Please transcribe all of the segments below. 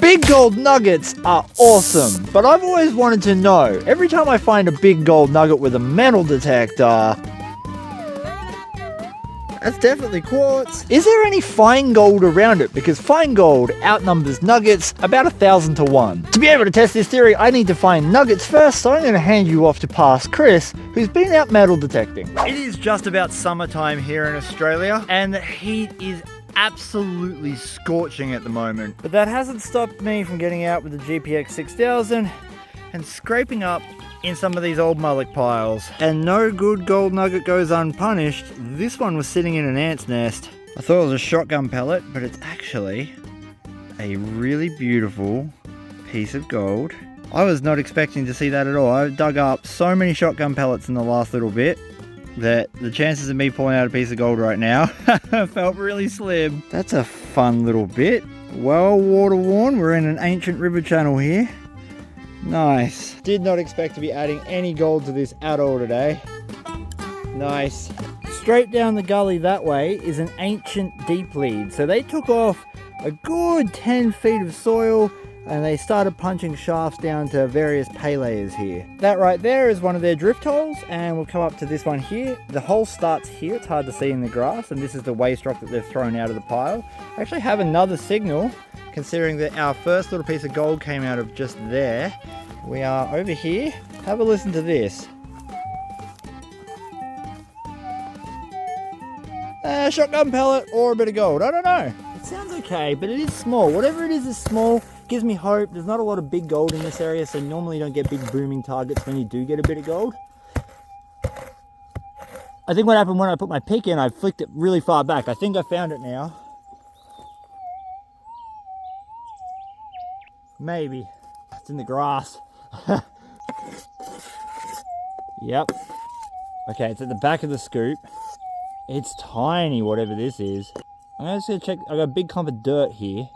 Big gold nuggets are awesome, but I've always wanted to know, every time I find a big gold nugget with a metal detector, that's definitely quartz. Is there any fine gold around it? Because fine gold outnumbers nuggets about 1,000 to 1. To be able to test this theory, I need to find nuggets first, so I'm going to hand you off to past Chris, who's been out metal detecting. It is just about summertime here in Australia, and the heat is absolutely scorching at the moment. But that hasn't stopped me from getting out with the GPX 6000 and scraping up in some of these old mullock piles. And no good gold nugget goes unpunished. This one was sitting in an ant's nest. I thought it was a shotgun pellet, but it's actually a really beautiful piece of gold. I was not expecting to see that at all. I dug up so many shotgun pellets in the last little bit that the chances of me pulling out a piece of gold right now felt really slim. That's a fun little bit. Well water worn. We're in an ancient river channel here. Nice. Did not expect to be adding any gold to this at all today. Nice. Straight down the gully that way is an ancient deep lead. So they took off a good 10 feet of soil and they started punching shafts down to various pay layers here. That right there is one of their drift holes, and we'll come up to this one here. The hole starts here, it's hard to see in the grass, and this is the waste rock that they've thrown out of the pile. I actually have another signal, considering that our first little piece of gold came out of just there. We are over here. Have a listen to this. Shotgun pellet or a bit of gold, I don't know. It sounds okay, but it is small. Whatever it is small. Gives me hope. There's not a lot of big gold in this area, so normally you don't get big booming targets when you do get a bit of gold. I think what happened when I put my pick in, I flicked it really far back. I think I found it now. Maybe. It's in the grass. Yep. Okay, it's at the back of the scoop. It's tiny, whatever this is. I'm just gonna check. I've got a big clump of dirt here.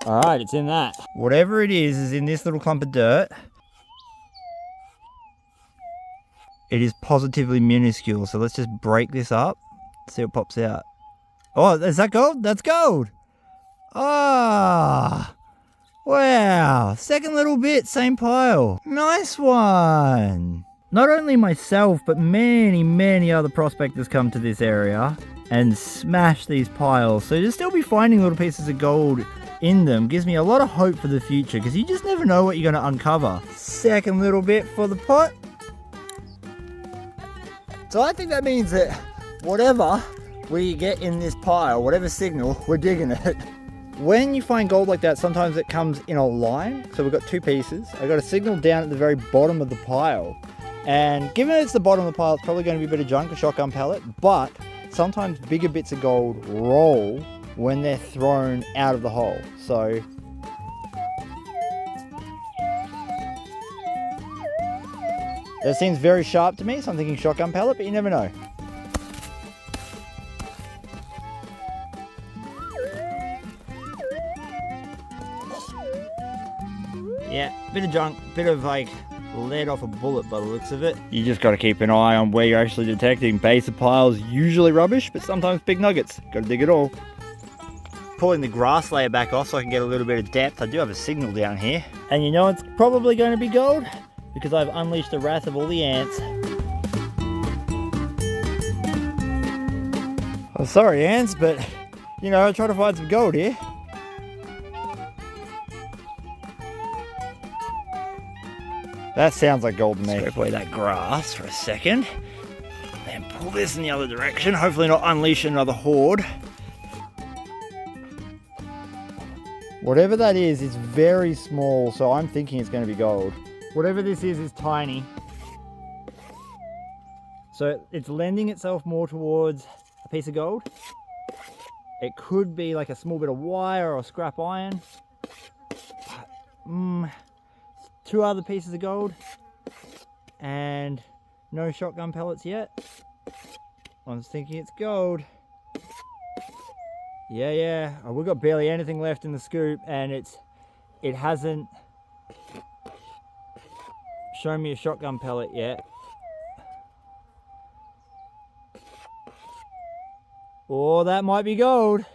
Alright, it's in that. Whatever it is in this little clump of dirt. It is positively minuscule, so let's just break this up. See what pops out. Oh, is that gold? That's gold! Ah! Wow! Second little bit, same pile. Nice one! Not only myself, but many other prospectors come to this area and smash these piles. So you'll still be finding little pieces of gold in them. Gives me a lot of hope for the future, because you just never know what you're going to uncover. Second little bit for the pot. So I think that means that whatever we get in this pile, whatever signal, we're digging it. When you find gold like that, sometimes it comes in a line. So we've got two pieces. I've got a signal down at the very bottom of the pile. And given it's the bottom of the pile, it's probably going to be a bit of junk, a shotgun pellet. But sometimes bigger bits of gold roll when they're thrown out of the hole. So that seems very sharp to me, so I'm thinking shotgun pellet, but you never know. Yeah, bit of junk, bit of like lead off a bullet by the looks of it. You just got to keep an eye on where you're actually detecting. Base of piles, usually rubbish, but sometimes big nuggets. Got to dig it all. Pulling the grass layer back off so I can get a little bit of depth. I do have a signal down here. And you know it's probably going to be gold because I've unleashed the wrath of all the ants. I'm sorry, ants, but you know, I try to find some gold here. That sounds like gold to me. Scrape away that grass for a second. Then pull this in the other direction. Hopefully not unleash another horde. Whatever that is very small, so I'm thinking it's going to be gold. Whatever this is tiny. So it's lending itself more towards a piece of gold. It could be like a small bit of wire or scrap iron. Two other pieces of gold. And no shotgun pellets yet. I'm thinking it's gold. Yeah. Oh, we've got barely anything left in the scoop, and it hasn't shown me a shotgun pellet yet. Oh, that might be gold.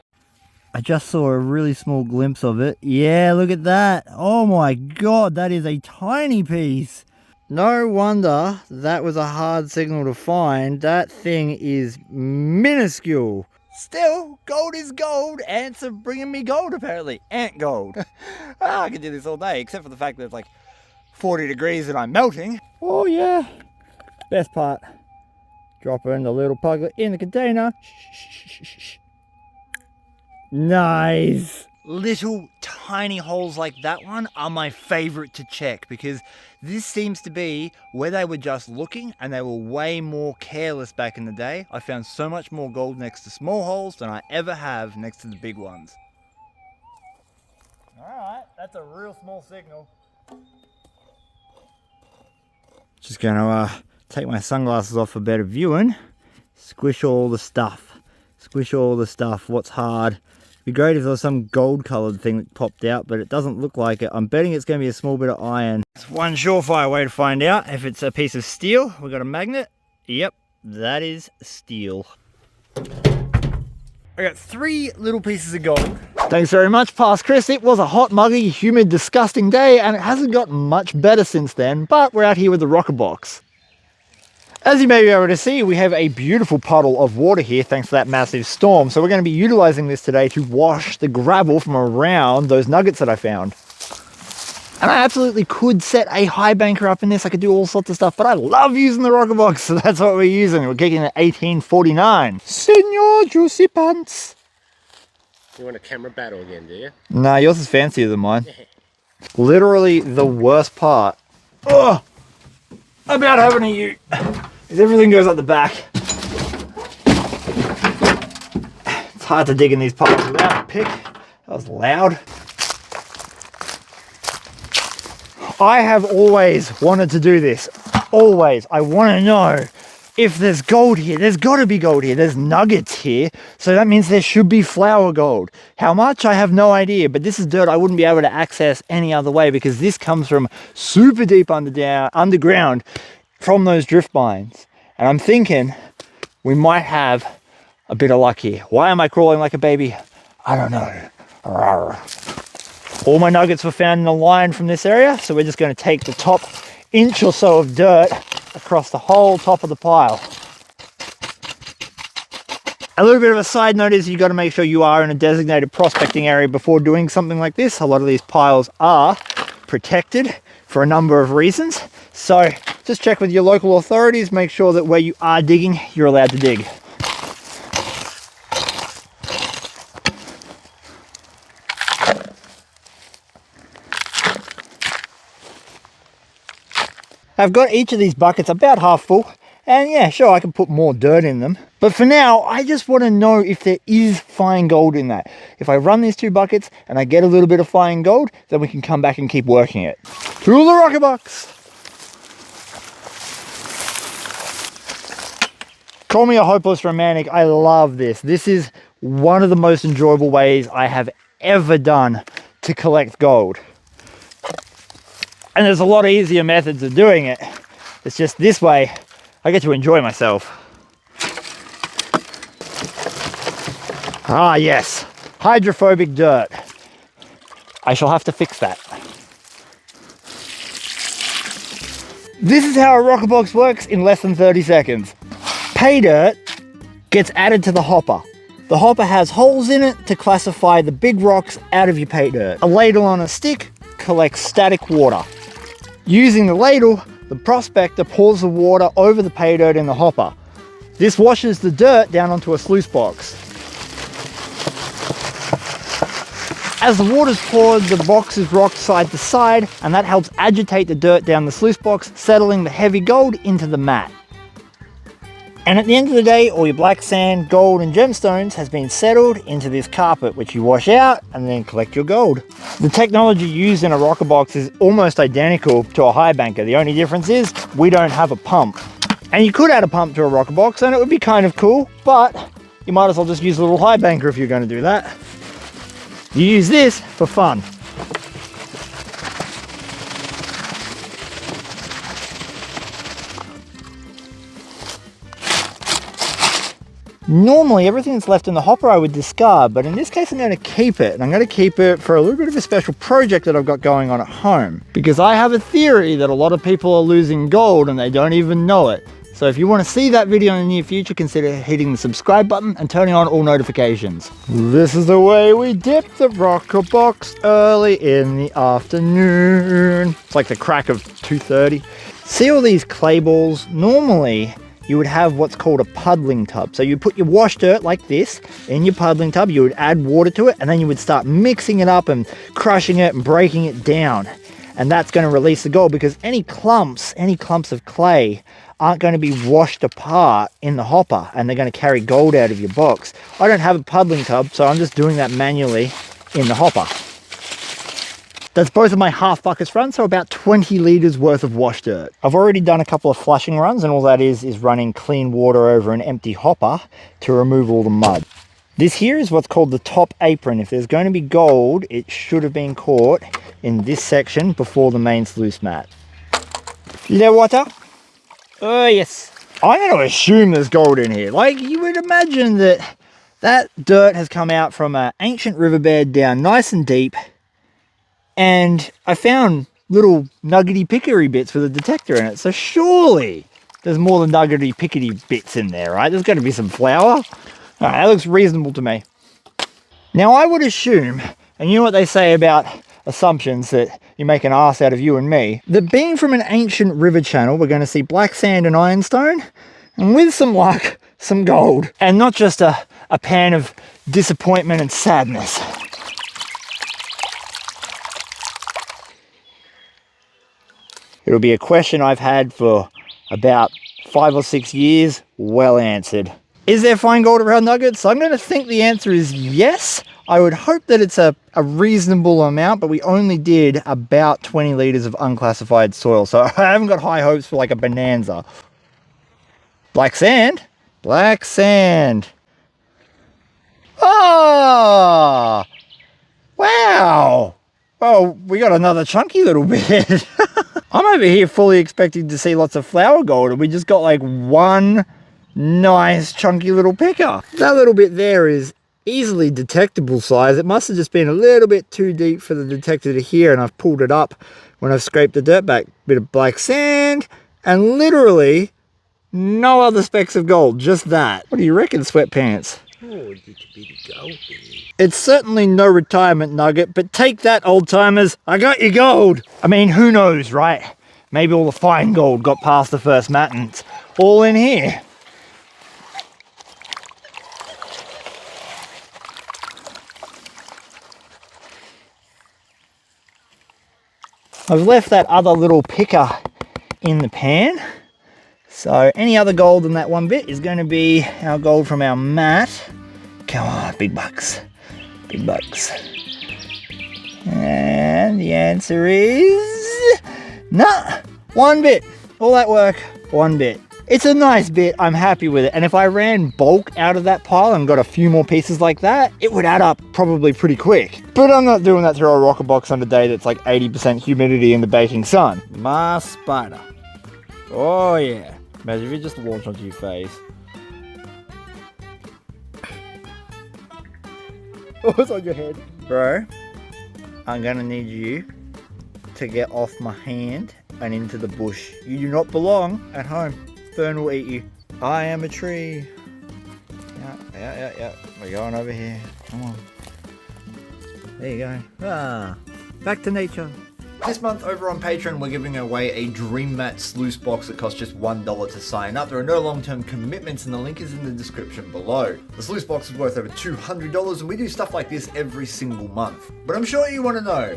I just saw a really small glimpse of it. Yeah, look at that. Oh my god, that is a tiny piece. No wonder that was a hard signal to find. That thing is minuscule. Still, gold is gold. Ants are bringing me gold, apparently. Ant gold. I could do this all day, except for the fact that it's like 40 degrees and I'm melting. Oh yeah. Best part. Drop her in the little puglet in the container. Shh. Nice. Little tiny holes like that one are my favorite to check, because this seems to be where they were just looking and they were way more careless back in the day. I found so much more gold next to small holes than I ever have next to the big ones. Alright, that's a real small signal. Just gonna take my sunglasses off for better viewing. Squish all the stuff. Squish all the stuff. What's hard? It'd be great if there was some gold coloured thing that popped out, but it doesn't look like it. I'm betting it's going to be a small bit of iron. It's one surefire way to find out if it's a piece of steel. We've got a magnet. Yep, that is steel. I got 3 little pieces of gold. Thanks very much, Past Chris. It was a hot, muggy, humid, disgusting day, and it hasn't got much better since then, but we're out here with the rocker box. As you may be able to see, we have a beautiful puddle of water here thanks to that massive storm. So we're going to be utilizing this today to wash the gravel from around those nuggets that I found. And I absolutely could set a high banker up in this. I could do all sorts of stuff, but I love using the rocker box, so that's what we're using. We're kicking at 1849. Senor Juicy Pants. You want a camera battle again, do you? Nah, yours is fancier than mine. Literally the worst part about having a ute is everything goes up the back. It's hard to dig in these piles without a pick. That was loud. I have always wanted to do this. Always. I want to know if there's gold here. There's got to be gold here. There's nuggets here. So that means there should be flour gold. How much? I have no idea. But this is dirt I wouldn't be able to access any other way, because this comes from super deep underground from those drift mines. And I'm thinking we might have a bit of luck here. Why am I crawling like a baby? I don't know. All my nuggets were found in a line from this area, so we're just going to take the top inch or so of dirt across the whole top of the pile. A little bit of a side note is you got to make sure you are in a designated prospecting area before doing something like this. A lot of these piles are protected for a number of reasons, so just check with your local authorities. Make sure that where you are digging, you're allowed to dig. I've got each of these buckets about half full, and yeah, sure, I can put more dirt in them. But for now, I just want to know if there is fine gold in that. If I run these 2 buckets and I get a little bit of fine gold, then we can come back and keep working it. To the rocker box! Call me a hopeless romantic, I love this. This is one of the most enjoyable ways I have ever done to collect gold. And there's a lot of easier methods of doing it. It's just this way, I get to enjoy myself. Ah yes, hydrophobic dirt. I shall have to fix that. This is how a rocker box works in less than 30 seconds. Pay dirt gets added to the hopper. The hopper has holes in it to classify the big rocks out of your pay dirt. A ladle on a stick collects static water. Using the ladle, the prospector pours the water over the pay dirt in the hopper. This washes the dirt down onto a sluice box. As the water's poured, the box is rocked side to side, and that helps agitate the dirt down the sluice box, settling the heavy gold into the mat. And at the end of the day, all your black sand, gold and gemstones has been settled into this carpet, which you wash out and then collect your gold. The technology used in a rocker box is almost identical to a high banker. The only difference is we don't have a pump. And you could add a pump to a rocker box and it would be kind of cool, but you might as well just use a little high banker if you're going to do that. You use this for fun. Normally, everything that's left in the hopper I would discard, but in this case I'm going to keep it. And I'm going to keep it for a little bit of a special project that I've got going on at home. Because I have a theory that a lot of people are losing gold and they don't even know it. So if you want to see that video in the near future, consider hitting the subscribe button and turning on all notifications. This is the way we dip the rocker box early in the afternoon. It's like the crack of 2:30. See all these clay balls? Normally, you would have what's called a puddling tub. So you put your wash dirt like this in your puddling tub, you would add water to it, and then you would start mixing it up and crushing it and breaking it down. And that's going to release the gold, because any clumps of clay aren't going to be washed apart in the hopper and they're going to carry gold out of your box. I don't have a puddling tub, so I'm just doing that manually in the hopper. That's both of my half buckets run, so about 20 litres worth of wash dirt. I've already done a couple of flushing runs, and all that is running clean water over an empty hopper to remove all the mud. This here is what's called the top apron. If there's going to be gold, it should have been caught in this section before the main sluice mat. Little water. Oh yes. I'm going to assume there's gold in here. Like, you would imagine that dirt has come out from an ancient riverbed down nice and deep. And I found little nuggety pickery bits with a detector in it. So surely there's more than nuggety pickety bits in there, right? There's got to be some flour. All right, that looks reasonable to me. Now I would assume, and you know what they say about assumptions, that you make an ass out of you and me, that being from an ancient river channel, we're going to see black sand and ironstone, and with some luck, some gold. And not just a pan of disappointment and sadness. It'll be a question I've had for about 5 or 6 years, well answered. Is there fine gold around nuggets? I'm going to think the answer is yes. I would hope that it's a reasonable amount, but we only did about 20 litres of unclassified soil, so I haven't got high hopes for like a bonanza. Black sand? Black sand. Ah! Wow! Oh, we got another chunky little bit. I'm over here fully expecting to see lots of flour gold, and we just got like one nice chunky little picker. That little bit there is easily detectable size. It must have just been a little bit too deep for the detector to hear, and I've pulled it up when I've scraped the dirt back. Bit of black sand, and literally no other specks of gold, just that. What do you reckon, sweatpants? Oh, just a bit of gold. It's certainly no retirement nugget, but take that, old timers. I got your gold. I mean, who knows, right? Maybe all the fine gold got past the first mat and it's all in here. I've left that other little picker in the pan. So any other gold in that one bit is going to be our gold from our mat. Come on, big bucks. Big bucks. And the answer is nah, one bit. All that work, one bit. It's a nice bit, I'm happy with it. And if I ran bulk out of that pile and got a few more pieces like that, it would add up probably pretty quick. But I'm not doing that through a rocker box on a day that's like 80% humidity in the baking sun. My spider. Oh yeah. Imagine if it just launched onto your face. Oh, it's on your head. Bro, I'm gonna need you to get off my hand and into the bush. You do not belong at home. Fern will eat you. I am a tree. Yeah. We're going over here. Come on. There you go. Ah, back to nature. This month over on Patreon, we're giving away a Dream Mat sluice box that costs just $1 to sign up. There are no long-term commitments and the link is in the description below. The sluice box is worth over $200 and we do stuff like this every single month. But I'm sure you want to know,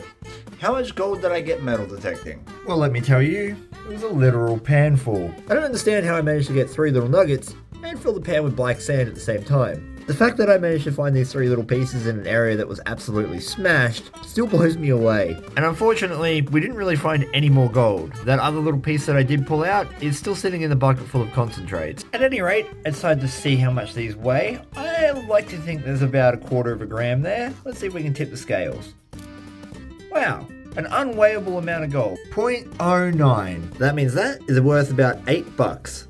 how much gold did I get metal detecting? Well, let me tell you, it was a literal pan full. I don't understand how I managed to get 3 little nuggets and fill the pan with black sand at the same time. The fact that I managed to find these 3 little pieces in an area that was absolutely smashed still blows me away. And unfortunately, we didn't really find any more gold. That other little piece that I did pull out is still sitting in the bucket full of concentrates. At any rate, I decided to see how much these weigh. I like to think there's about 1/4 gram there. Let's see if we can tip the scales. Wow, an unweighable amount of gold. 0.09. That means that is worth about $8.